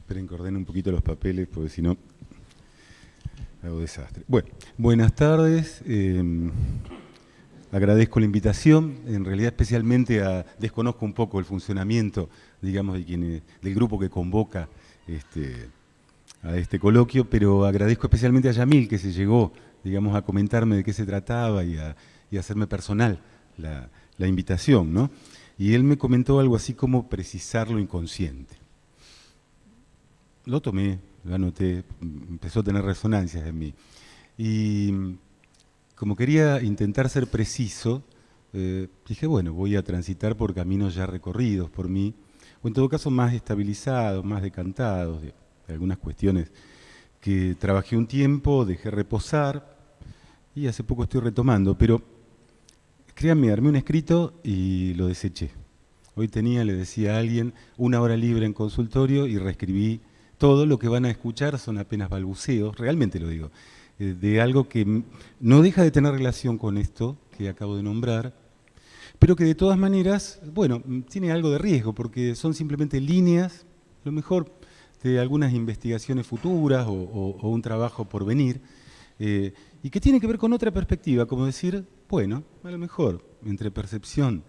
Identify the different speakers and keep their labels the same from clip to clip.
Speaker 1: Esperen que ordene un poquito los papeles, porque si no, hago desastre. Bueno, buenas tardes. Agradezco la invitación. En realidad, especialmente desconozco un poco el funcionamiento, digamos, del grupo que convoca a este coloquio, pero agradezco especialmente a Yamil, que se llegó, digamos, a comentarme de qué se trataba y a hacerme personal la invitación, ¿no? Y él me comentó algo así como precisar lo inconsciente. Lo tomé, lo anoté, empezó a tener resonancias en mí. Y como quería intentar ser preciso, dije, bueno, voy a transitar por caminos ya recorridos por mí, o en todo caso más estabilizados, más decantados, de algunas cuestiones que trabajé un tiempo, dejé reposar, y hace poco estoy retomando, pero créanme, armé un escrito y lo deseché. Hoy le decía a alguien, 1 hora libre en consultorio y reescribí. Todo lo que van a escuchar son apenas balbuceos, realmente lo digo, de algo que no deja de tener relación con esto que acabo de nombrar, pero que de todas maneras, bueno, tiene algo de riesgo, porque son simplemente líneas, lo mejor de algunas investigaciones futuras o un trabajo por venir, y que tiene que ver con otra perspectiva, como decir, bueno, a lo mejor entre percepción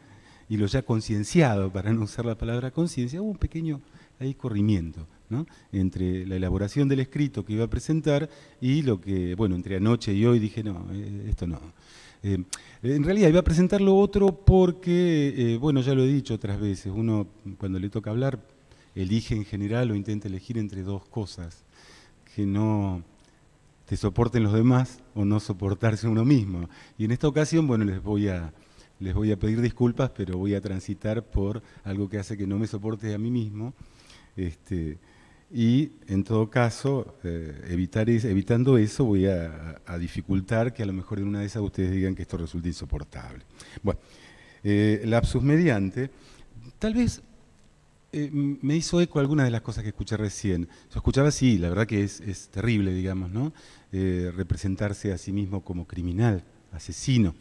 Speaker 1: y lo ya concienciado, para no usar la palabra conciencia, hubo un pequeño ahí corrimiento, ¿no? Entre la elaboración del escrito que iba a presentar y lo que, bueno, entre anoche y hoy dije, no, esto no. En realidad iba a presentar lo otro porque, bueno, ya lo he dicho otras veces, uno cuando le toca hablar elige en general o intenta elegir entre dos cosas, que no te soporten los demás o no soportarse uno mismo. Y en esta ocasión, bueno, les voy a pedir disculpas, pero voy a transitar por algo que hace que no me soporte a mí mismo. Y en todo caso, evitando eso, voy a dificultar que a lo mejor en una de esas ustedes digan que esto resulta insoportable. Bueno, lapsus mediante, tal vez me hizo eco alguna de las cosas que escuché recién. Yo escuchaba, sí, la verdad que es terrible, digamos, ¿no? Representarse a sí mismo como criminal, asesino.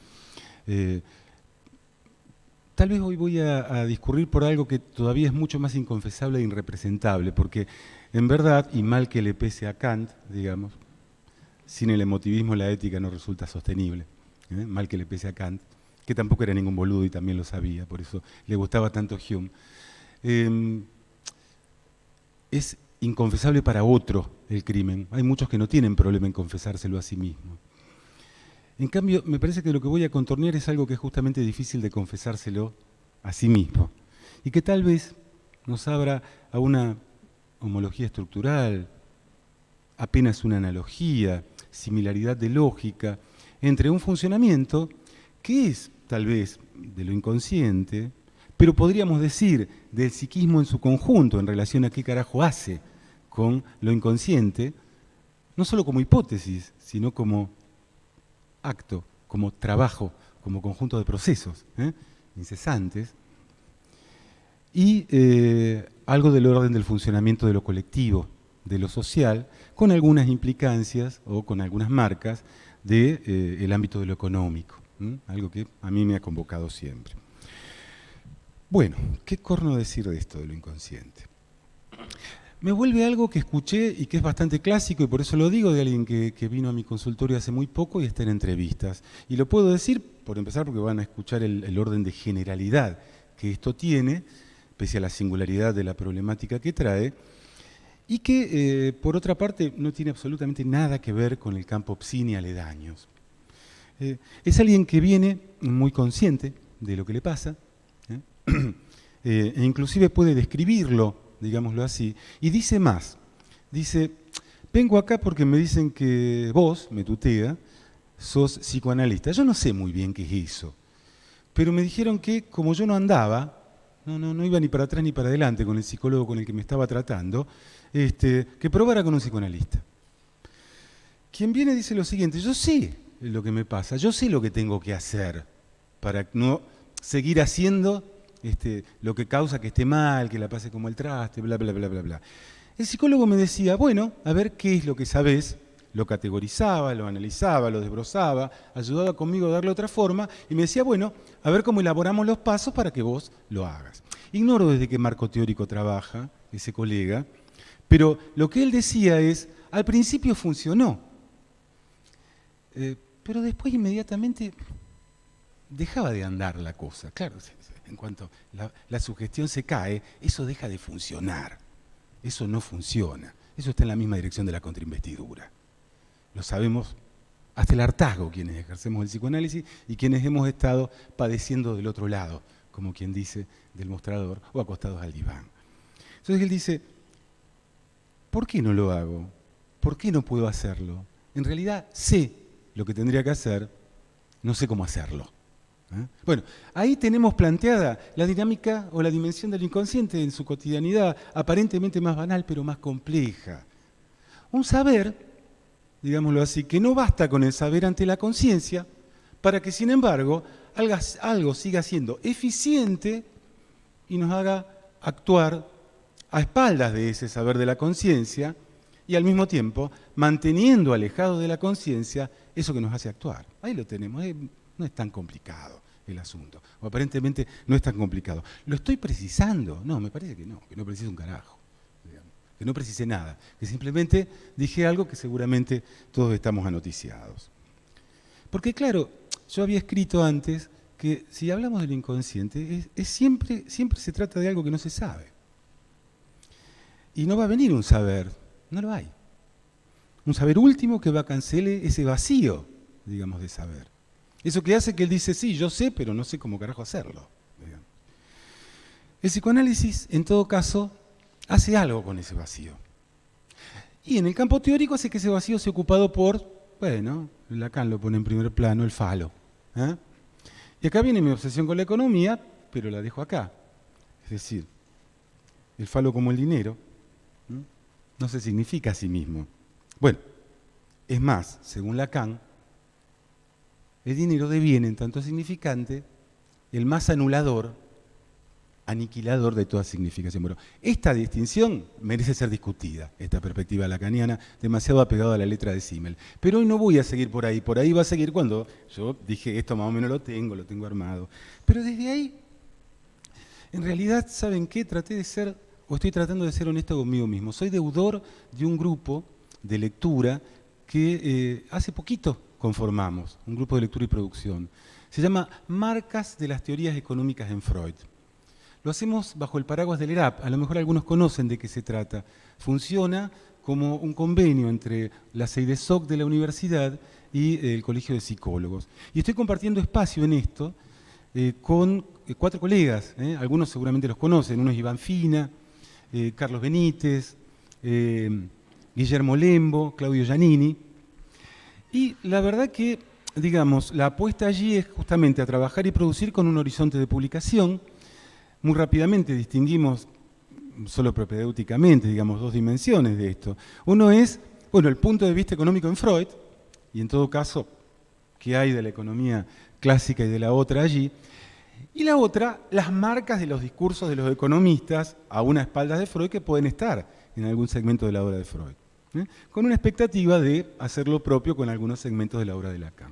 Speaker 1: Tal vez hoy voy a discurrir por algo que todavía es mucho más inconfesable e irrepresentable, porque en verdad, y mal que le pese a Kant, digamos, sin el emotivismo la ética no resulta sostenible, mal que le pese a Kant, que tampoco era ningún boludo y también lo sabía, por eso le gustaba tanto Hume, es inconfesable para otro el crimen. Hay muchos que no tienen problema en confesárselo a sí mismos. En cambio, me parece que lo que voy a contornear es algo que es justamente difícil de confesárselo a sí mismo y que tal vez nos abra a una homología estructural, apenas una analogía, similaridad de lógica entre un funcionamiento que es tal vez de lo inconsciente, pero podríamos decir del psiquismo en su conjunto en relación a qué carajo hace con lo inconsciente, no solo como hipótesis, sino como acto, como trabajo, como conjunto de procesos incesantes, y algo del orden del funcionamiento de lo colectivo, de lo social, con algunas implicancias o con algunas marcas del ámbito de lo económico, algo que a mí me ha convocado siempre. Bueno, ¿qué corno decir de esto de lo inconsciente? Me vuelve algo que escuché y que es bastante clásico, y por eso lo digo, de alguien que vino a mi consultorio hace muy poco y está en entrevistas. Y lo puedo decir, por empezar, porque van a escuchar el orden de generalidad que esto tiene, pese a la singularidad de la problemática que trae, y que, por otra parte, no tiene absolutamente nada que ver con el campo psi ni aledaños. Es alguien que viene muy consciente de lo que le pasa, e inclusive puede describirlo, digámoslo así, y dice más, dice, vengo acá porque me dicen que vos, me tutea, sos psicoanalista. Yo no sé muy bien qué es eso, pero me dijeron que como yo no andaba, no iba ni para atrás ni para adelante con el psicólogo con el que me estaba tratando, que probara con un psicoanalista. Quien viene dice lo siguiente, yo sé lo que me pasa, yo sé lo que tengo que hacer para no seguir haciendo lo que causa que esté mal, que la pase como el traste, bla, bla, bla, bla, bla. El psicólogo me decía, bueno, a ver qué es lo que sabés, lo categorizaba, lo analizaba, lo desbrozaba, ayudaba conmigo a darle otra forma, y me decía, bueno, a ver cómo elaboramos los pasos para que vos lo hagas. Ignoro desde qué marco teórico trabaja ese colega, Pero lo que él decía es, al principio funcionó, pero después inmediatamente dejaba de andar la cosa. Claro, en cuanto la sugestión se cae, eso deja de funcionar. Eso no funciona. Eso está en la misma dirección de la contrainvestidura. Lo sabemos hasta el hartazgo quienes ejercemos el psicoanálisis y quienes hemos estado padeciendo del otro lado, como quien dice, del mostrador o acostados al diván. Entonces él dice, ¿por qué no lo hago? ¿Por qué no puedo hacerlo? En realidad sé lo que tendría que hacer, no sé cómo hacerlo. Bueno, ahí tenemos planteada la dinámica o la dimensión del inconsciente en su cotidianidad, aparentemente más banal, pero más compleja. Un saber, digámoslo así, que no basta con el saber ante la conciencia, para que, sin embargo, algo siga siendo eficiente y nos haga actuar a espaldas de ese saber de la conciencia y al mismo tiempo manteniendo alejado de la conciencia eso que nos hace actuar. Ahí lo tenemos, no es tan complicado el asunto, o aparentemente no es tan complicado. ¿Lo estoy precisando? No, me parece que no preciso un carajo, digamos, que no precisé nada, que simplemente dije algo que seguramente todos estamos anoticiados. Porque claro, yo había escrito antes que si hablamos del inconsciente, siempre se trata de algo que no se sabe. Y no va a venir un saber, no lo hay. Un saber último que cancele ese vacío, digamos, de saber. Eso que hace que él dice, sí, yo sé, pero no sé cómo carajo hacerlo. Digamos. El psicoanálisis, en todo caso, hace algo con ese vacío. Y en el campo teórico hace que ese vacío sea ocupado por, bueno, Lacan lo pone en primer plano, el falo. Y acá viene mi obsesión con la economía, pero la dejo acá. Es decir, el falo como el dinero no se significa a sí mismo. Bueno, es más, según Lacan, el dinero deviene en tanto significante el más anulador, aniquilador de toda significación. Bueno, esta distinción merece ser discutida, esta perspectiva lacaniana, demasiado apegada a la letra de Simmel. Pero hoy no voy a seguir por ahí va a seguir cuando yo dije esto más o menos lo tengo armado. Pero desde ahí, en realidad, ¿saben qué? Estoy tratando de ser honesto conmigo mismo. Soy deudor de un grupo de lectura que hace poquito conformamos, un grupo de lectura y producción. Se llama Marcas de las teorías económicas en Freud. Lo hacemos bajo el paraguas del ERAP, a lo mejor algunos conocen de qué se trata. Funciona como un convenio entre la CEIDESOC de la universidad y el Colegio de Psicólogos. Y estoy compartiendo espacio en esto con 4 colegas, algunos seguramente los conocen, uno es Iván Fina, Carlos Benítez, Guillermo Lembo, Claudio Giannini. Y la verdad que, digamos, la apuesta allí es justamente a trabajar y producir con un horizonte de publicación. Muy rápidamente distinguimos, solo propedéuticamente, digamos, 2 dimensiones de esto. Uno es, bueno, el punto de vista económico en Freud, y en todo caso, qué hay de la economía clásica y de la otra allí. Y la otra, las marcas de los discursos de los economistas, a una espaldas de Freud, que pueden estar en algún segmento de la obra de Freud, con una expectativa de hacer lo propio con algunos segmentos de la obra de Lacan.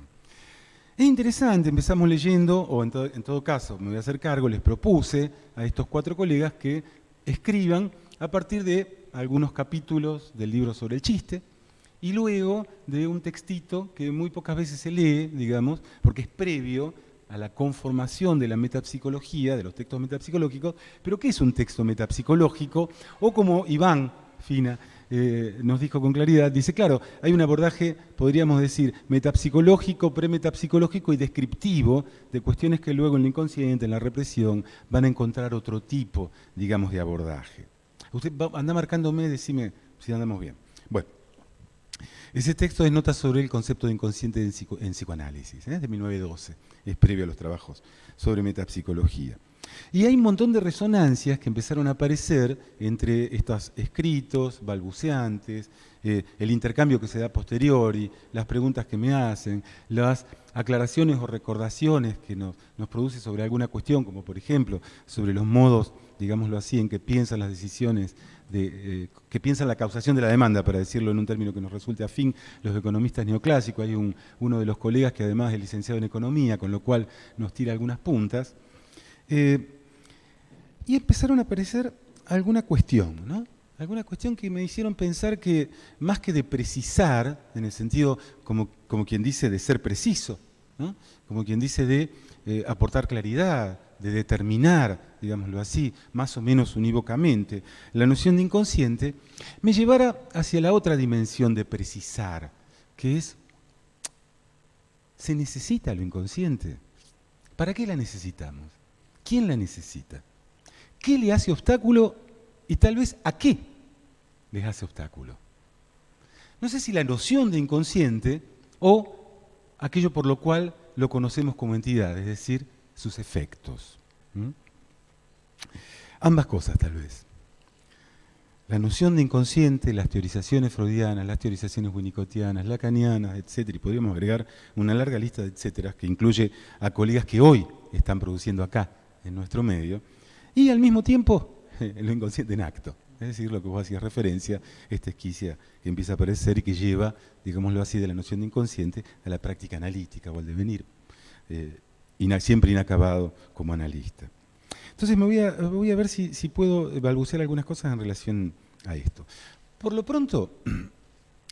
Speaker 1: Es interesante, empezamos leyendo, o en todo caso, me voy a hacer cargo, les propuse a estos 4 colegas que escriban a partir de algunos capítulos del libro sobre el chiste, y luego de un textito que muy pocas veces se lee, digamos, porque es previo a la conformación de la metapsicología, de los textos metapsicológicos. Pero ¿qué es un texto metapsicológico? O como Iván Fina nos dijo con claridad, dice, claro, hay un abordaje, podríamos decir, metapsicológico, premetapsicológico y descriptivo de cuestiones que luego en el inconsciente, en la represión, van a encontrar otro tipo, digamos, de abordaje. Usted anda marcándome, decime si andamos bien. Bueno, ese texto es nota sobre el concepto de inconsciente en psicoanálisis, de 1912, es previo a los trabajos sobre metapsicología. Y hay un montón de resonancias que empezaron a aparecer entre estos escritos balbuceantes, el intercambio que se da a posteriori, las preguntas que me hacen, las aclaraciones o recordaciones que nos produce sobre alguna cuestión, como por ejemplo sobre los modos, digámoslo así, en que piensan las decisiones, que piensan la causación de la demanda, para decirlo en un término que nos resulte afín, los economistas neoclásicos. Hay uno de los colegas que además es licenciado en economía, con lo cual nos tira algunas puntas. Y empezaron a aparecer alguna cuestión, ¿no? alguna cuestión que me hicieron pensar que más que de precisar, en el sentido como quien dice de ser preciso, ¿no? Como quien dice de aportar claridad, de determinar, digámoslo así, más o menos unívocamente, la noción de inconsciente, me llevara hacia la otra dimensión de precisar, que es, ¿se necesita lo inconsciente? ¿Para qué la necesitamos? ¿Quién la necesita? ¿Qué le hace obstáculo y tal vez a qué les hace obstáculo? No sé si la noción de inconsciente o aquello por lo cual lo conocemos como entidad, es decir, sus efectos. Ambas cosas tal vez. La noción de inconsciente, las teorizaciones freudianas, las teorizaciones winnicottianas, lacanianas, etcétera, y podríamos agregar una larga lista de etcétera que incluye a colegas que hoy están produciendo acá, en nuestro medio, y al mismo tiempo lo inconsciente en acto. Es decir, lo que vos hacías referencia, esta esquicia que empieza a aparecer y que lleva, digámoslo así, de la noción de inconsciente a la práctica analítica o al devenir, siempre inacabado como analista. Entonces voy a ver si puedo balbucear algunas cosas en relación a esto. Por lo pronto,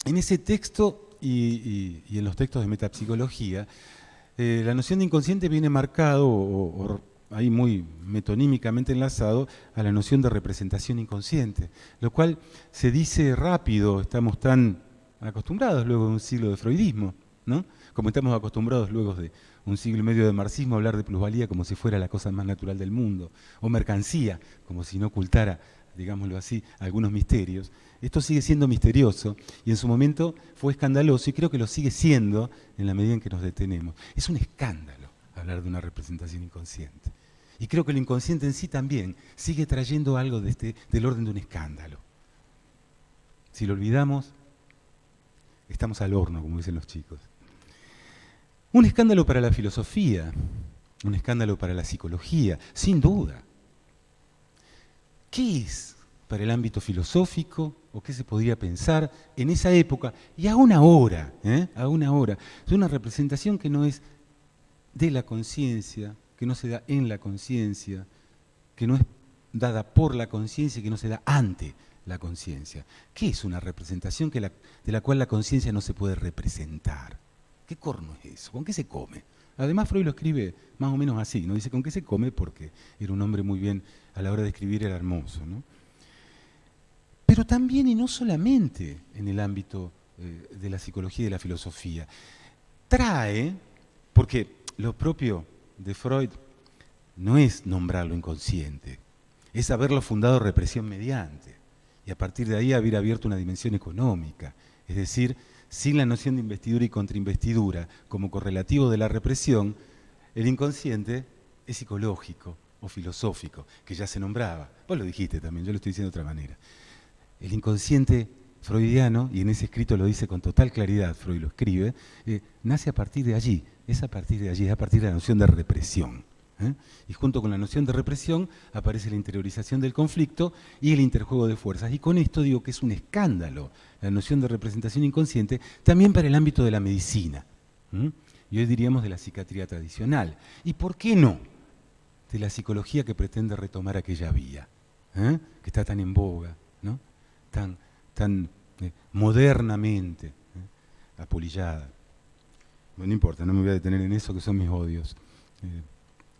Speaker 1: en ese texto y en los textos de metapsicología, la noción de inconsciente viene marcado o ahí muy metonímicamente enlazado a la noción de representación inconsciente, lo cual se dice rápido, estamos tan acostumbrados luego de un siglo de freudismo, ¿no? Como estamos acostumbrados luego de un siglo y medio de marxismo a hablar de plusvalía como si fuera la cosa más natural del mundo, o mercancía, como si no ocultara, digámoslo así, algunos misterios. Esto sigue siendo misterioso y en su momento fue escandaloso y creo que lo sigue siendo en la medida en que nos detenemos. Es un escándalo hablar de una representación inconsciente. Y creo que el inconsciente en sí también sigue trayendo algo del orden de un escándalo. Si lo olvidamos, estamos al horno, como dicen los chicos. Un escándalo para la filosofía, un escándalo para la psicología, sin duda. ¿Qué es para el ámbito filosófico o qué se podría pensar en esa época y aún ahora? Aún ahora. Es una representación que no es de la conciencia, que no se da en la conciencia, que no es dada por la conciencia y que no se da ante la conciencia. ¿Qué es una representación de la cual la conciencia no se puede representar? ¿Qué corno es eso? ¿Con qué se come? Además Freud lo escribe más o menos así, ¿no? Dice con qué se come porque era un hombre muy bien, a la hora de escribir era hermoso, ¿no? Pero también y no solamente en el ámbito de la psicología y de la filosofía. Trae, porque lo propio de Freud no es nombrar lo inconsciente, es haberlo fundado represión mediante, y a partir de ahí haber abierto una dimensión económica, es decir, sin la noción de investidura y contrainvestidura como correlativo de la represión, el inconsciente es psicológico o filosófico, que ya se nombraba. Vos lo dijiste también, yo lo estoy diciendo de otra manera. El inconsciente freudiano, y en ese escrito lo dice con total claridad, Freud lo escribe, nace a partir de allí, es a partir de allí, es a partir de la noción de represión. Y junto con la noción de represión aparece la interiorización del conflicto y el interjuego de fuerzas. Y con esto digo que es un escándalo la noción de representación inconsciente también para el ámbito de la medicina. Y hoy diríamos de la psiquiatría tradicional. ¿Y por qué no? De la psicología que pretende retomar aquella vía, que está tan en boga, ¿no? tan modernamente apolillada. Bueno, no importa, no me voy a detener en eso, que son mis odios.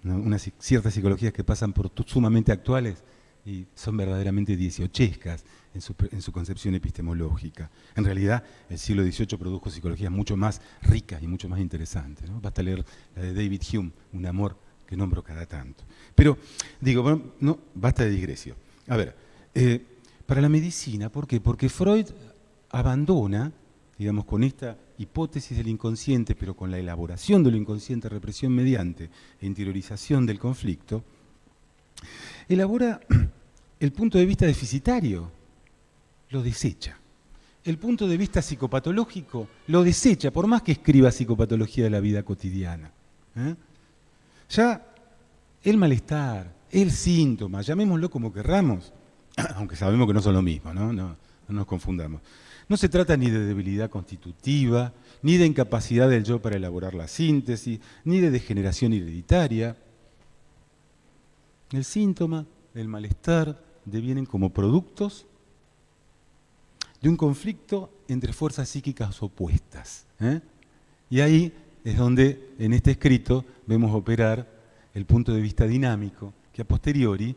Speaker 1: Unas ciertas psicologías que pasan por sumamente actuales y son verdaderamente dieciochescas en su concepción epistemológica. En realidad, el siglo XVIII produjo psicologías mucho más ricas y mucho más interesantes, ¿no? Basta leer la de David Hume, Un amor que nombro cada tanto. Pero, digo, bueno, no, basta de digresión. A ver, para la medicina, ¿por qué? Porque Freud abandona, digamos, con esta hipótesis del inconsciente, pero con la elaboración de lo inconsciente, represión mediante e interiorización del conflicto, elabora el punto de vista deficitario, lo desecha. El punto de vista psicopatológico lo desecha, por más que escriba psicopatología de la vida cotidiana. Ya el malestar, el síntoma, llamémoslo como querramos, aunque sabemos que no son lo mismo, ¿no? No nos confundamos. No se trata ni de debilidad constitutiva, ni de incapacidad del yo para elaborar la síntesis, ni de degeneración hereditaria. El síntoma, el malestar, devienen como productos de un conflicto entre fuerzas psíquicas opuestas. Y ahí es donde en este escrito vemos operar el punto de vista dinámico, que a posteriori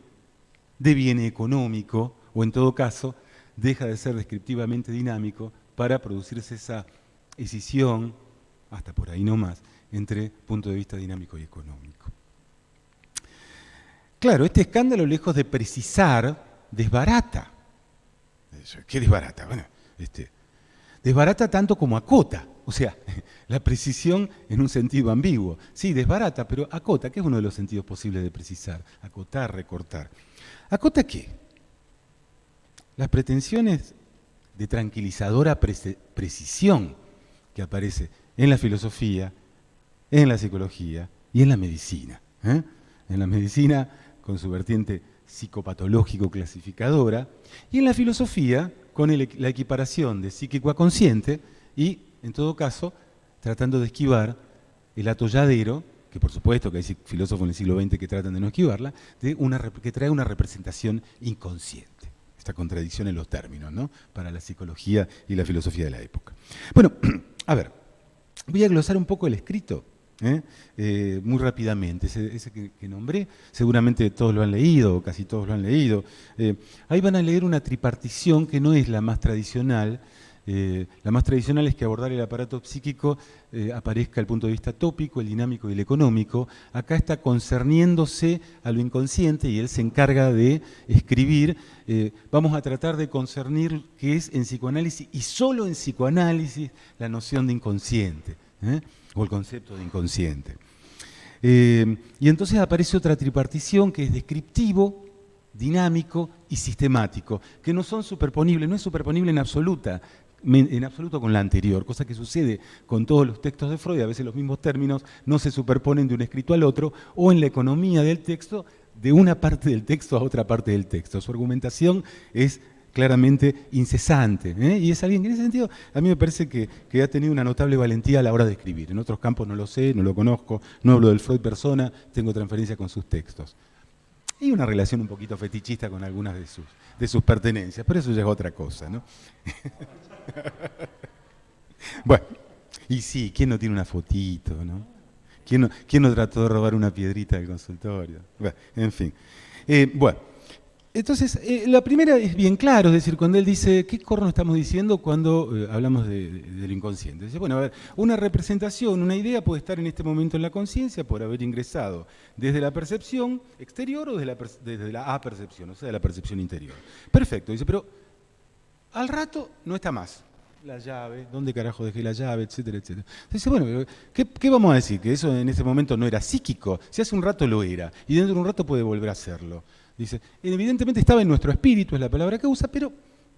Speaker 1: deviene económico, o en todo caso deja de ser descriptivamente dinámico para producirse esa escisión, hasta por ahí no más, entre punto de vista dinámico y económico. Claro, este escándalo, lejos de precisar, desbarata. ¿Qué desbarata? Bueno, desbarata tanto como acota. O sea, la precisión en un sentido ambiguo. Sí, desbarata, pero acota, que es uno de los sentidos posibles de precisar. Acotar, recortar. ¿Acota qué? Las pretensiones de tranquilizadora precisión que aparece en la filosofía, en la psicología y en la medicina. En la medicina con su vertiente psicopatológico clasificadora, y en la filosofía con la equiparación de psíquico a consciente y, en todo caso, tratando de esquivar el atolladero, que por supuesto que hay filósofos en el siglo XX que tratan de no esquivarla, que trae una representación inconsciente. Esta contradicción en los términos, ¿no?, para la psicología y la filosofía de la época. Bueno, a ver, voy a glosar un poco el escrito, muy rápidamente. Ese que nombré, seguramente todos lo han leído, o casi todos lo han leído. Ahí van a leer una tripartición que no es la más tradicional. La más tradicional es que abordar el aparato psíquico aparezca el punto de vista tópico, el dinámico y el económico. Acá está concerniéndose a lo inconsciente y él se encarga de escribir. Vamos a tratar de concernir qué es en psicoanálisis y solo en psicoanálisis la noción de inconsciente, o el concepto de inconsciente. Y entonces aparece otra tripartición que es descriptivo, dinámico y sistemático, que no son superponibles, no es superponible en absoluto con la anterior, cosa que sucede con todos los textos de Freud. A veces los mismos términos no se superponen de un escrito al otro, o en la economía del texto, de una parte del texto a otra parte del texto. Su argumentación es claramente incesante, y es alguien que en ese sentido a mí me parece que ha tenido una notable valentía a la hora de escribir. En otros campos no lo sé, no lo conozco, no hablo del Freud persona, tengo transferencia con sus textos. Y una relación un poquito fetichista con algunas de sus pertenencias, pero eso ya es otra cosa, ¿no? Bueno, y sí, ¿quién no tiene una fotito, no? ¿Quién no trató de robar una piedrita del consultorio? Bueno, en fin. Bueno, entonces, la primera es bien claro, es decir, cuando él dice, ¿qué corno estamos diciendo cuando hablamos del inconsciente? Dice, bueno, a ver, una representación, una idea puede estar en este momento en la conciencia por haber ingresado desde la percepción exterior o desde la apercepción, o sea, de la percepción interior. Perfecto, dice, pero al rato no está más. La llave, ¿dónde carajo dejé la llave?, etcétera, etcétera. Dice, bueno, ¿qué vamos a decir? Que eso en ese momento no era psíquico. Si hace un rato lo era, y dentro de un rato puede volver a serlo. Dice, evidentemente estaba en nuestro espíritu, es la palabra que usa, pero,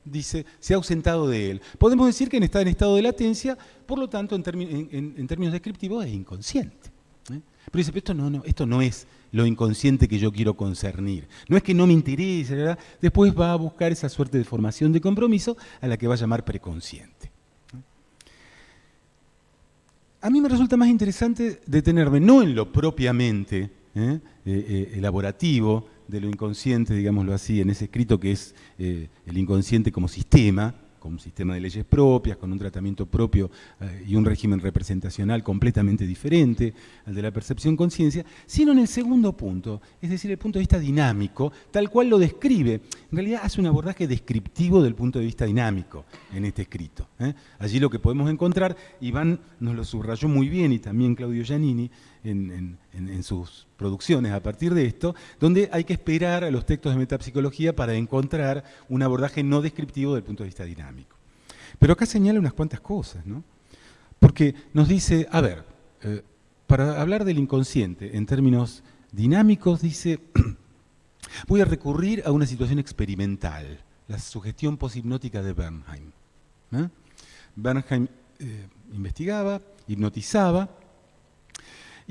Speaker 1: dice, se ha ausentado de él. Podemos decir que está en estado de latencia, por lo tanto, en términos descriptivos, es inconsciente. Pero dice, pero esto no es lo inconsciente que yo quiero concernir. No es que no me interese, ¿verdad? Después va a buscar esa suerte de formación de compromiso a la que va a llamar preconsciente. A mí me resulta más interesante detenerme no en lo propiamente elaborativo de lo inconsciente, digámoslo así, en ese escrito que es el inconsciente como sistema, con un sistema de leyes propias, con un tratamiento propio y un régimen representacional completamente diferente al de la percepción-conciencia, sino en el segundo punto, es decir, el punto de vista dinámico, tal cual lo describe. En realidad hace un abordaje descriptivo del punto de vista dinámico en este escrito. Allí lo que podemos encontrar, Iván nos lo subrayó muy bien, y también Claudio Giannini, en sus producciones a partir de esto, donde hay que esperar a los textos de metapsicología para encontrar un abordaje no descriptivo del punto de vista dinámico. Pero acá señala unas cuantas cosas, ¿no? Porque nos dice, a ver, para hablar del inconsciente en términos dinámicos, dice, voy a recurrir a una situación experimental, la sugestión poshipnótica de Bernheim. Bernheim investigaba, hipnotizaba,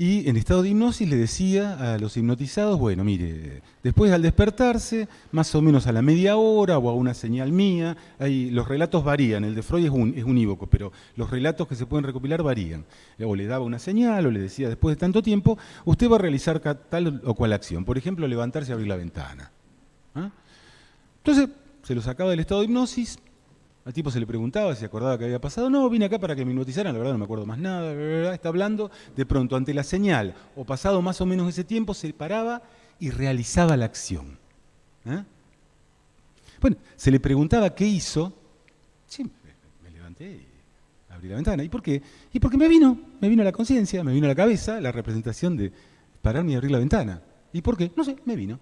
Speaker 1: y en estado de hipnosis le decía a los hipnotizados, bueno, mire, después al despertarse, más o menos a la media hora o a una señal mía, los relatos varían, el de Freud es unívoco, pero los relatos que se pueden recopilar varían. O le daba una señal o le decía, después de tanto tiempo, usted va a realizar tal o cual acción, por ejemplo, levantarse y abrir la ventana. Entonces, se lo sacaba del estado de hipnosis, Al tipo se le preguntaba si acordaba que había pasado. No, vine acá para que me hipnotizaran, la verdad no me acuerdo más nada. Bla, bla, bla. Está hablando, de pronto ante la señal, o pasado más o menos ese tiempo, se paraba y realizaba la acción. ¿Eh? Bueno, se le preguntaba qué hizo. Sí, me levanté y abrí la ventana. ¿Y por qué? Y porque me vino a la conciencia, me vino a la cabeza la representación de pararme y abrir la ventana. ¿Y por qué? No sé, me vino.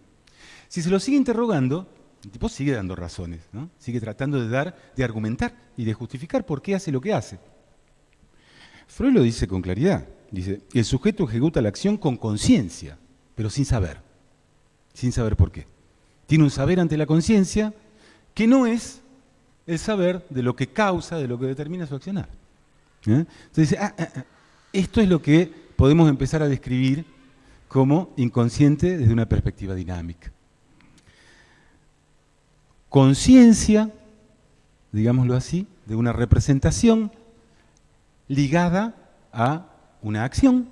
Speaker 1: Si se lo sigue interrogando, el tipo sigue dando razones, ¿no? Sigue tratando de argumentar y de justificar por qué hace lo que hace. Freud lo dice con claridad. Dice, el sujeto ejecuta la acción con conciencia, pero sin saber por qué. Tiene un saber ante la conciencia que no es el saber de lo que causa, de lo que determina su accionar. Entonces dice, esto es lo que podemos empezar a describir como inconsciente desde una perspectiva dinámica. Conciencia, digámoslo así, de una representación ligada a una acción,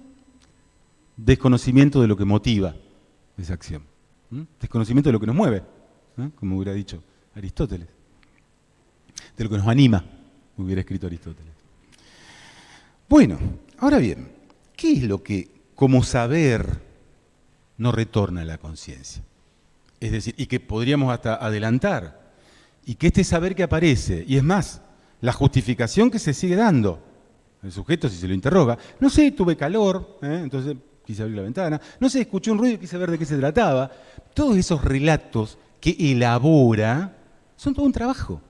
Speaker 1: desconocimiento de lo que motiva esa acción, desconocimiento de lo que nos mueve, como hubiera dicho Aristóteles, de lo que nos anima, hubiera escrito Aristóteles. Bueno, ahora bien, ¿qué es lo que como saber no retorna a la conciencia? Es decir, y que podríamos hasta adelantar, y que este saber que aparece, y es más, la justificación que se sigue dando, el sujeto si se lo interroga, no sé, tuve calor, entonces quise abrir la ventana, no sé, escuché un ruido y quise ver de qué se trataba. Todos esos relatos que elabora son todo un trabajo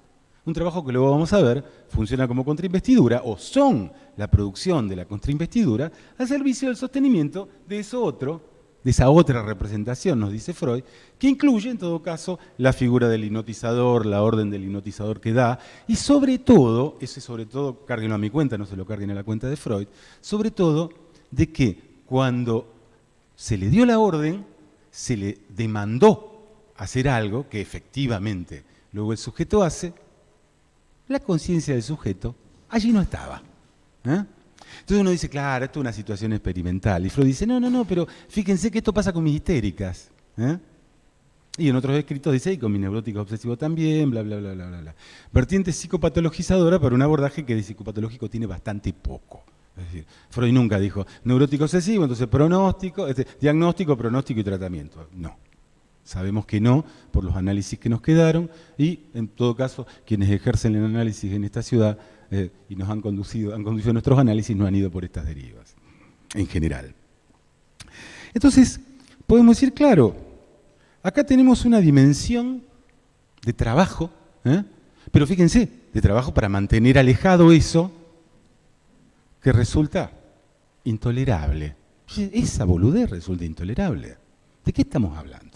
Speaker 1: que luego vamos a ver, funciona como contrainvestidura, o son la producción de la contrainvestidura, al servicio del sostenimiento de eso otro, de esa otra representación, nos dice Freud, que incluye en todo caso la figura del hipnotizador, la orden del hipnotizador que da, y sobre todo, ese sobre todo, cárguenlo a mi cuenta, no se lo carguen a la cuenta de Freud, sobre todo de que cuando se le dio la orden, se le demandó hacer algo que efectivamente luego el sujeto hace, la conciencia del sujeto allí no estaba. Entonces uno dice, claro, esto es una situación experimental. Y Freud dice, no, pero fíjense que esto pasa con mis histéricas. Y en otros escritos dice, y con mi neurótico obsesivo también, bla, bla, bla, bla, bla. Vertiente psicopatologizadora para un abordaje que de psicopatológico tiene bastante poco. Es decir, Freud nunca dijo neurótico obsesivo, entonces pronóstico, diagnóstico, pronóstico y tratamiento. No. Sabemos que no, por los análisis que nos quedaron, y en todo caso, quienes ejercen el análisis en esta ciudad y nos han conducido nuestros análisis, no han ido por estas derivas, en general. Entonces, podemos decir, claro, acá tenemos una dimensión de trabajo, pero fíjense, de trabajo para mantener alejado eso que resulta intolerable. Esa boludez resulta intolerable. ¿De qué estamos hablando?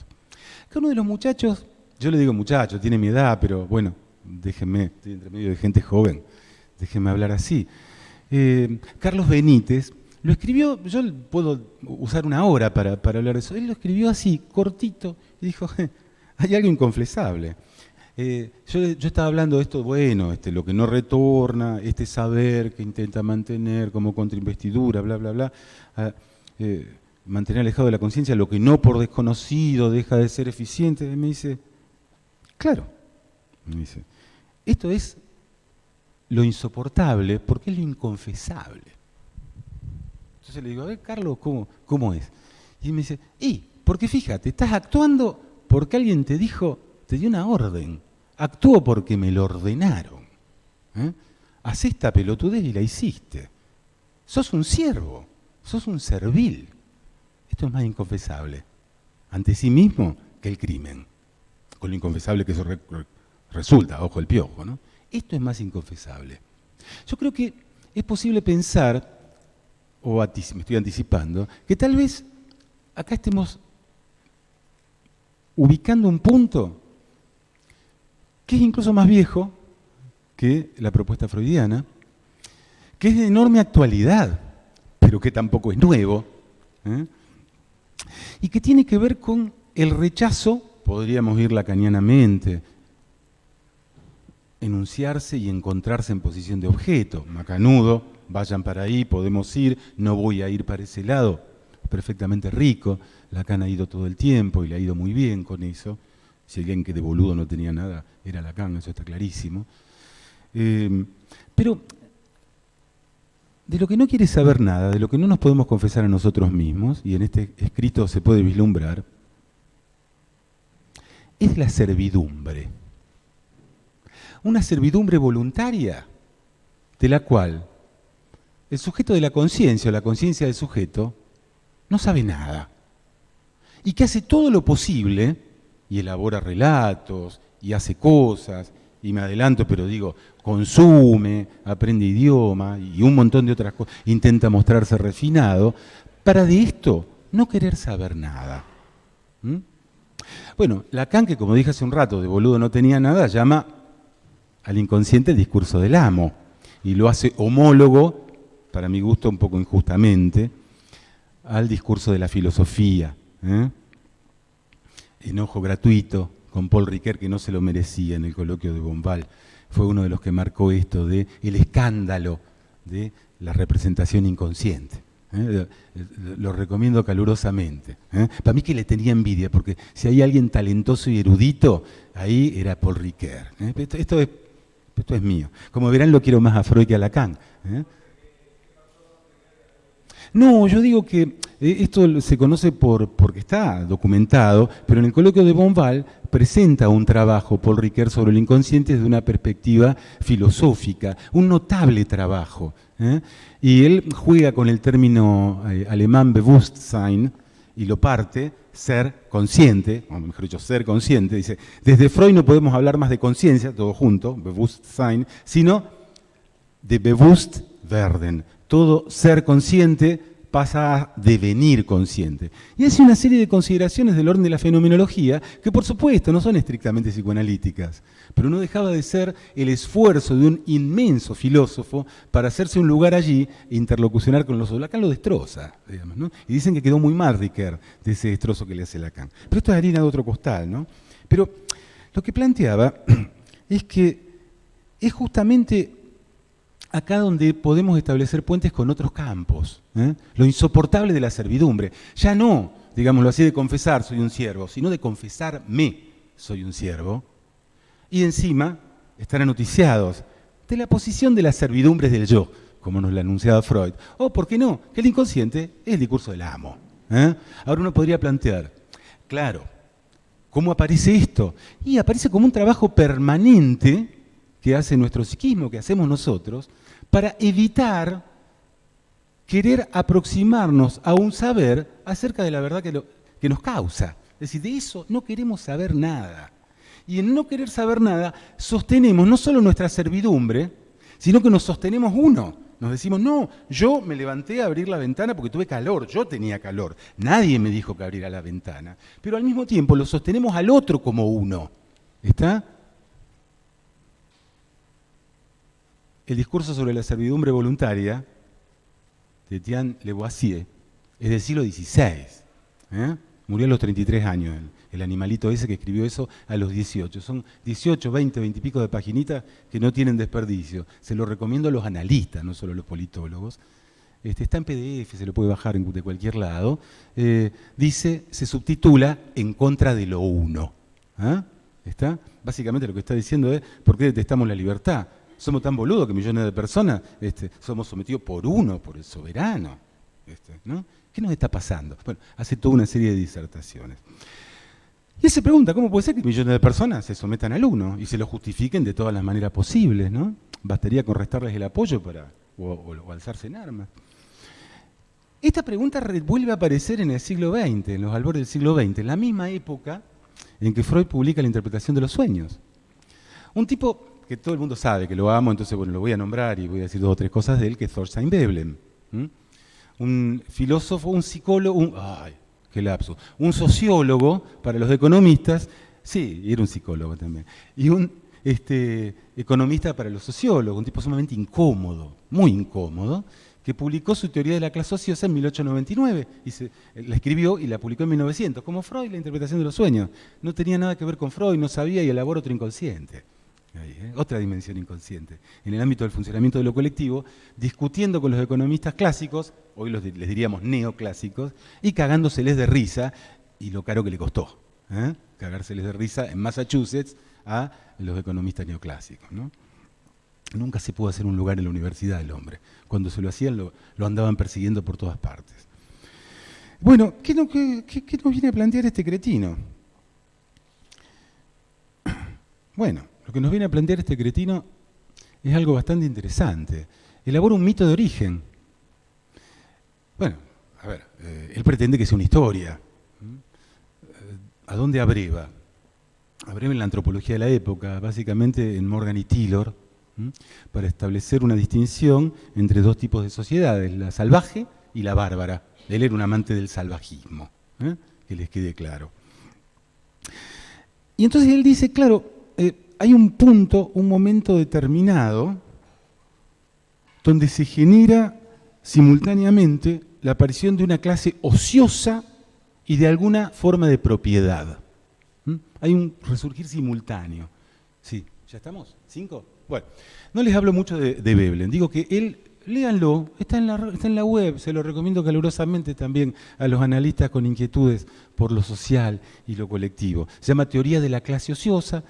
Speaker 1: Que uno de los muchachos, yo le digo muchacho, tiene mi edad, pero bueno, déjenme, estoy entre medio de gente joven, déjenme hablar así. Carlos Benítez lo escribió, yo puedo usar una hora para hablar de eso, él lo escribió así, cortito, y dijo, hay algo inconfesable. Yo estaba hablando de esto, bueno, lo que no retorna, este saber que intenta mantener como contrainvestidura, bla, bla, bla, mantener alejado de la conciencia lo que no por desconocido deja de ser eficiente. Y me dice, claro, me dice, esto es lo insoportable porque es lo inconfesable. Entonces le digo, a ver, Carlos, ¿cómo es? Y me dice, porque fíjate, estás actuando porque alguien te dijo, te dio una orden. Actúo porque me lo ordenaron. Haz esta pelotudez y la hiciste. Sos un siervo, sos un servil. Esto es más inconfesable ante sí mismo que el crimen, con lo inconfesable que eso resulta, ojo el piojo, ¿no? Esto es más inconfesable. Yo creo que es posible pensar, o me estoy anticipando, que tal vez acá estemos ubicando un punto que es incluso más viejo que la propuesta freudiana, que es de enorme actualidad, pero que tampoco es nuevo, y que tiene que ver con el rechazo, podríamos ir lacanianamente, enunciarse y encontrarse en posición de objeto. Macanudo, vayan para ahí, podemos ir, no voy a ir para ese lado, perfectamente rico, Lacan ha ido todo el tiempo y le ha ido muy bien con eso. Si alguien que de boludo no tenía nada era Lacan, eso está clarísimo. Pero de lo que no quiere saber nada, de lo que no nos podemos confesar a nosotros mismos, y en este escrito se puede vislumbrar, es la servidumbre. Una servidumbre voluntaria de la cual el sujeto de la conciencia o la conciencia del sujeto no sabe nada. Y que hace todo lo posible, y elabora relatos, y hace cosas, y me adelanto, pero digo, consume, aprende idioma, y un montón de otras cosas, intenta mostrarse refinado, para de esto no querer saber nada. ¿Mm? Bueno, Lacan, que como dije hace un rato, de boludo no tenía nada, llama al inconsciente el discurso del amo, y lo hace homólogo, para mi gusto un poco injustamente, al discurso de la filosofía. Enojo gratuito con Paul Ricoeur, que no se lo merecía en el coloquio de Bonval. Fue uno de los que marcó esto de el escándalo de la representación inconsciente. Lo recomiendo calurosamente. Para mí que le tenía envidia, porque si hay alguien talentoso y erudito, ahí era Paul Ricoeur. Esto es mío. Como verán, lo quiero más a Freud que a Lacan. No, yo digo que esto se conoce porque está documentado, pero en el coloquio de Bonval presenta un trabajo, Paul Ricoeur, sobre el inconsciente desde una perspectiva filosófica, un notable trabajo. Y él juega con el término alemán Bewusstsein y lo parte, ser consciente, o mejor dicho, ser consciente. Dice, desde Freud no podemos hablar más de conciencia, todo junto, Bewusstsein, sino de Bewusstwerden. Todo ser consciente pasa a devenir consciente. Y hace una serie de consideraciones del orden de la fenomenología que, por supuesto, no son estrictamente psicoanalíticas, pero no dejaba de ser el esfuerzo de un inmenso filósofo para hacerse un lugar allí e interlocucionar con los otros. Lacan lo destroza, digamos, ¿no? Y dicen que quedó muy mal Ricoeur de ese destrozo que le hace Lacan. Pero esto es harina de otro costal, ¿no? Pero lo que planteaba es que es justamente acá donde podemos establecer puentes con otros campos. Lo insoportable de la servidumbre. Ya no, digámoslo así, de confesar soy un siervo, sino de confesarme soy un siervo. Y encima estar anoticiados de la posición de las servidumbres del yo, como nos lo ha anunciado Freud. O, ¿por qué no?, que el inconsciente es el discurso del amo. Ahora uno podría plantear, claro, ¿cómo aparece esto? Y aparece como un trabajo permanente que hace nuestro psiquismo, que hacemos nosotros, para evitar querer aproximarnos a un saber acerca de la verdad que nos causa. Es decir, de eso no queremos saber nada. Y en no querer saber nada, sostenemos no solo nuestra servidumbre, sino que nos sostenemos uno. Nos decimos, no, yo me levanté a abrir la ventana porque tuve calor, yo tenía calor. Nadie me dijo que abriera la ventana. Pero al mismo tiempo lo sostenemos al otro como uno. ¿Está? El discurso sobre la servidumbre voluntaria de Etienne Lavoisier es del siglo XVI. Murió a los 33 años, el animalito ese que escribió eso a los 18. Son 18, 20, 20 y pico de paginitas que no tienen desperdicio. Se lo recomiendo a los analistas, no solo a los politólogos. Está en PDF, se lo puede bajar de cualquier lado. Dice, se subtitula En contra de lo uno. ¿Está? Básicamente lo que está diciendo es, ¿por qué detestamos la libertad? Somos tan boludos que millones de personas somos sometidos por uno, por el soberano. ¿No? ¿Qué nos está pasando? Bueno, hace toda una serie de disertaciones. Y él se pregunta, ¿cómo puede ser que millones de personas se sometan al uno y se lo justifiquen de todas las maneras posibles? ¿No? Bastaría con restarles el apoyo o alzarse en armas. Esta pregunta vuelve a aparecer en el siglo XX, en los albores del siglo XX, en la misma época en que Freud publica la interpretación de los sueños. Un tipo que todo el mundo sabe que lo amo, entonces bueno, lo voy a nombrar y voy a decir 2 o 3 cosas de él, que es Thorstein Veblen. Un filósofo, un psicólogo, qué lapso, un sociólogo para los economistas, sí, y era un psicólogo también, y un economista para los sociólogos, un tipo sumamente incómodo, muy incómodo, que publicó su teoría de la clase ociosa en 1899, la escribió y la publicó en 1900, como Freud, la interpretación de los sueños. No tenía nada que ver con Freud, no sabía y elaboró otro inconsciente. Otra dimensión inconsciente, en el ámbito del funcionamiento de lo colectivo, discutiendo con los economistas clásicos, hoy les diríamos neoclásicos, y cagándoseles de risa, y lo caro que le costó, cagárseles de risa en Massachusetts a los economistas neoclásicos, ¿no? Nunca se pudo hacer un lugar en la universidad el hombre. Cuando se lo hacían, lo andaban persiguiendo por todas partes. Bueno, ¿qué nos viene a plantear este cretino? Bueno, lo que nos viene a plantear este cretino es algo bastante interesante. Elabora un mito de origen. Bueno, a ver, él pretende que sea una historia. ¿A dónde abreva? Abreva en la antropología de la época, básicamente en Morgan y Taylor, para establecer una distinción entre dos tipos de sociedades, la salvaje y la bárbara. Él era un amante del salvajismo, que les quede claro. Y entonces él dice, claro, hay un punto, un momento determinado, donde se genera simultáneamente la aparición de una clase ociosa y de alguna forma de propiedad. Hay un resurgir simultáneo. Sí, ¿ya estamos? ¿5? Bueno, no les hablo mucho de Veblen, digo que él, léanlo, está en la web, se lo recomiendo calurosamente también a los analistas con inquietudes por lo social y lo colectivo. Se llama Teoría de la clase ociosa.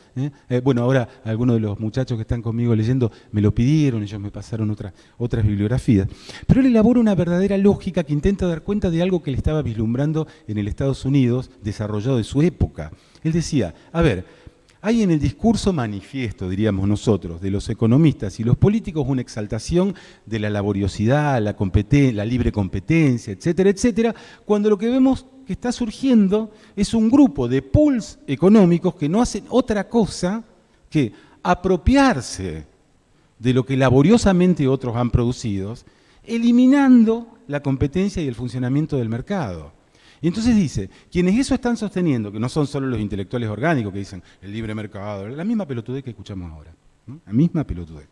Speaker 1: Bueno, ahora algunos de los muchachos que están conmigo leyendo me lo pidieron, ellos me pasaron otras bibliografías. Pero él elabora una verdadera lógica que intenta dar cuenta de algo que le estaba vislumbrando en el Estados Unidos, desarrollado de su época. Él decía, a ver, hay en el discurso manifiesto, diríamos nosotros, de los economistas y los políticos una exaltación de la laboriosidad, la libre competencia, etcétera, etcétera, cuando lo que vemos que está surgiendo es un grupo de pools económicos que no hacen otra cosa que apropiarse de lo que laboriosamente otros han producido, eliminando la competencia y el funcionamiento del mercado. Y entonces dice, quienes eso están sosteniendo, que no son solo los intelectuales orgánicos que dicen el libre mercado, la misma pelotudez que escuchamos ahora, ¿no? La misma pelotudez,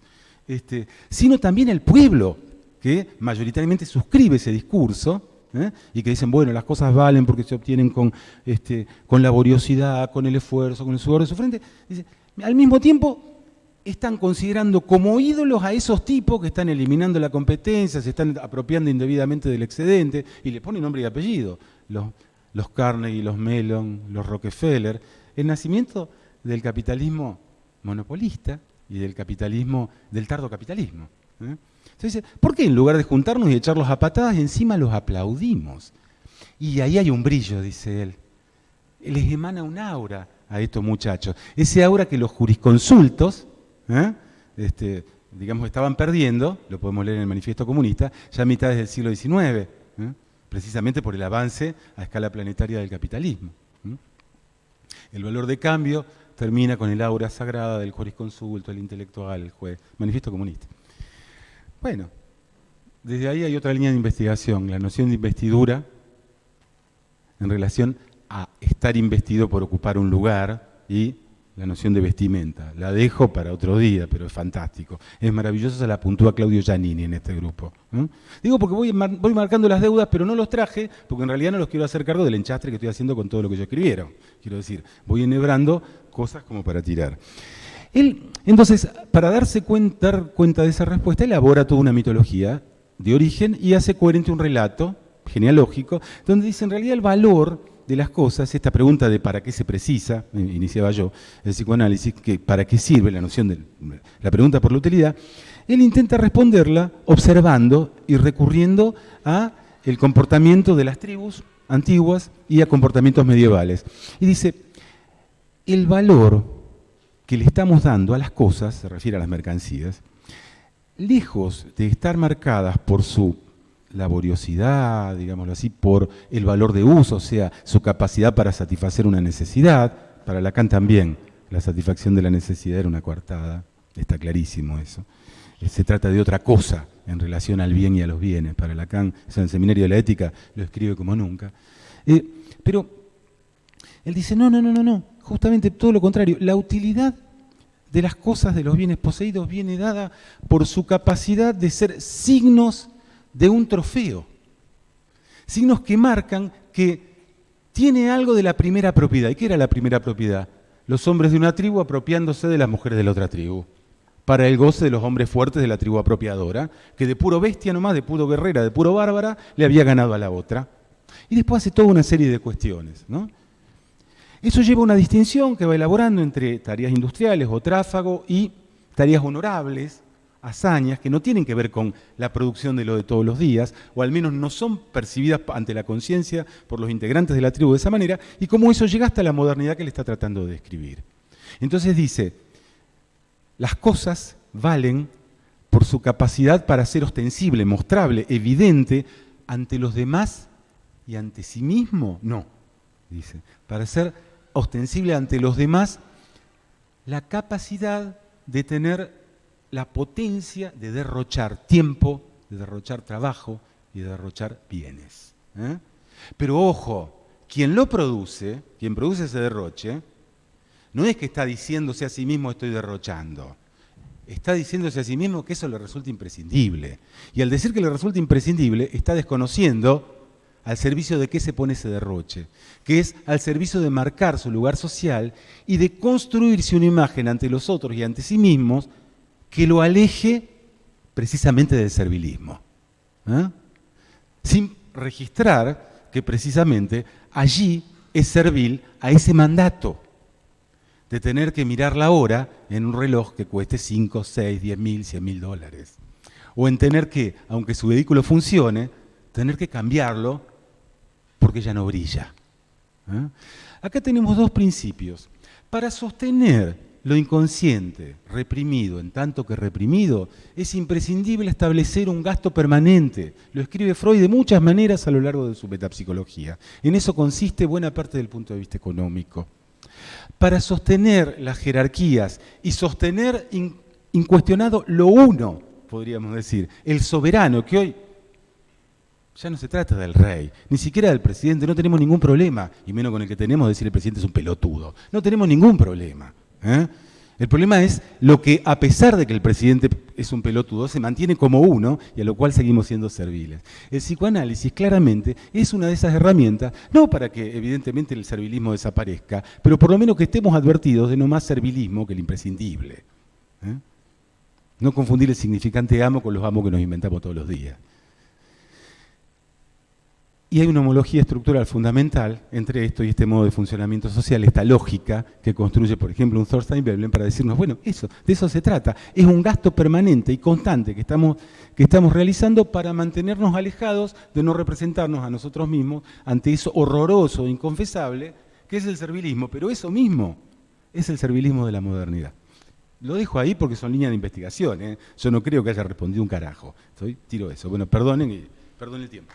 Speaker 1: sino también el pueblo, que mayoritariamente suscribe ese discurso, y que dicen, bueno, las cosas valen porque se obtienen con laboriosidad, con el esfuerzo, con el sudor de su frente. Dice, al mismo tiempo están considerando como ídolos a esos tipos que están eliminando la competencia, se están apropiando indebidamente del excedente, y le ponen nombre y apellido. Los Carnegie, los Mellon, los Rockefeller, el nacimiento del capitalismo monopolista y del tardo capitalismo. Entonces, ¿por qué en lugar de juntarnos y echarlos a patadas, encima los aplaudimos? Y ahí hay un brillo, dice él. Les emana un aura a estos muchachos. Ese aura que los jurisconsultos, digamos, estaban perdiendo, lo podemos leer en el Manifiesto Comunista, ya a mitades del siglo XIX, precisamente por el avance a escala planetaria del capitalismo. El valor de cambio termina con el aura sagrada del jurisconsulto, el intelectual, el juez. Manifiesto Comunista. Bueno, desde ahí hay otra línea de investigación, la noción de investidura en relación a estar investido por ocupar un lugar y la noción de vestimenta. La dejo para otro día, pero es fantástico. Es maravilloso, se la puntúa Claudio Giannini en este grupo. Digo porque voy marcando las deudas, pero no los traje, porque en realidad no los quiero hacer cargo del enchastre que estoy haciendo con todo lo que ellos escribieron. Quiero decir, voy enhebrando cosas como para tirar. Él, entonces, para dar cuenta de esa respuesta, elabora toda una mitología de origen y hace coherente un relato genealógico, donde dice, en realidad el valor de las cosas, esta pregunta de para qué se precisa, iniciaba yo, el psicoanálisis, que para qué sirve la noción de la pregunta por la utilidad, él intenta responderla observando y recurriendo a el comportamiento de las tribus antiguas y a comportamientos medievales. Y dice, el valor que le estamos dando a las cosas, se refiere a las mercancías, lejos de estar marcadas por su laboriosidad, digámoslo así, por el valor de uso, o sea, su capacidad para satisfacer una necesidad. Para Lacan también, la satisfacción de la necesidad era una coartada, está clarísimo eso. Se trata de otra cosa en relación al bien y a los bienes. Para Lacan, en el Seminario de la Ética, lo escribe como nunca. Pero él dice, no, justamente todo lo contrario. La utilidad de las cosas, de los bienes poseídos, viene dada por su capacidad de ser signos de un trofeo. Signos que marcan que tiene algo de la primera propiedad. ¿Y qué era la primera propiedad? Los hombres de una tribu apropiándose de las mujeres de la otra tribu, para el goce de los hombres fuertes de la tribu apropiadora, que de puro bestia nomás, de puro guerrera, de puro bárbara, le había ganado a la otra. Y después hace toda una serie de cuestiones, ¿no? Eso lleva a una distinción que va elaborando entre tareas industriales o tráfago y tareas honorables, hazañas que no tienen que ver con la producción de lo de todos los días, o al menos no son percibidas ante la conciencia por los integrantes de la tribu de esa manera, y cómo eso llega hasta la modernidad que le está tratando de describir. Entonces dice, las cosas valen por su capacidad para ser ostensible, mostrable, evidente ante los demás y ante sí mismo. No, dice, para ser ostensible ante los demás, la capacidad de tener la potencia de derrochar tiempo, de derrochar trabajo y de derrochar bienes. Pero ojo, quien lo produce, quien produce ese derroche, no es que está diciéndose a sí mismo estoy derrochando, está diciéndose a sí mismo que eso le resulta imprescindible. Y al decir que le resulta imprescindible, está desconociendo al servicio de qué se pone ese derroche, que es al servicio de marcar su lugar social y de construirse una imagen ante los otros y ante sí mismos que lo aleje precisamente del servilismo. Sin registrar que precisamente allí es servil a ese mandato de tener que mirar la hora en un reloj que cueste 5, 6, 10 mil, 100 mil dólares. O en tener que, aunque su vehículo funcione, tener que cambiarlo porque ya no brilla. Acá tenemos dos principios. Para sostener lo inconsciente, reprimido, en tanto que reprimido, es imprescindible establecer un gasto permanente. Lo escribe Freud de muchas maneras a lo largo de su metapsicología. En eso consiste buena parte del punto de vista económico. Para sostener las jerarquías y sostener incuestionado lo uno, podríamos decir, el soberano, que hoy ya no se trata del rey, ni siquiera del presidente, no tenemos ningún problema, y menos con el que tenemos, decir el presidente es un pelotudo. No tenemos ningún problema. El problema es lo que, a pesar de que el presidente es un pelotudo, se mantiene como uno y a lo cual seguimos siendo serviles. El psicoanálisis claramente es una de esas herramientas, no para que evidentemente el servilismo desaparezca, pero por lo menos que estemos advertidos de no más servilismo que el imprescindible. No confundir el significante amo con los amos que nos inventamos todos los días. Y hay una homología estructural fundamental entre esto y este modo de funcionamiento social, esta lógica que construye, por ejemplo, un Thorstein Veblen para decirnos, bueno, eso, de eso se trata. Es un gasto permanente y constante que estamos realizando para mantenernos alejados de no representarnos a nosotros mismos ante eso horroroso e inconfesable que es el servilismo. Pero eso mismo es el servilismo de la modernidad. Lo dejo ahí porque son líneas de investigación. Yo no creo que haya respondido un carajo. Tiro eso. Bueno, perdonen el tiempo.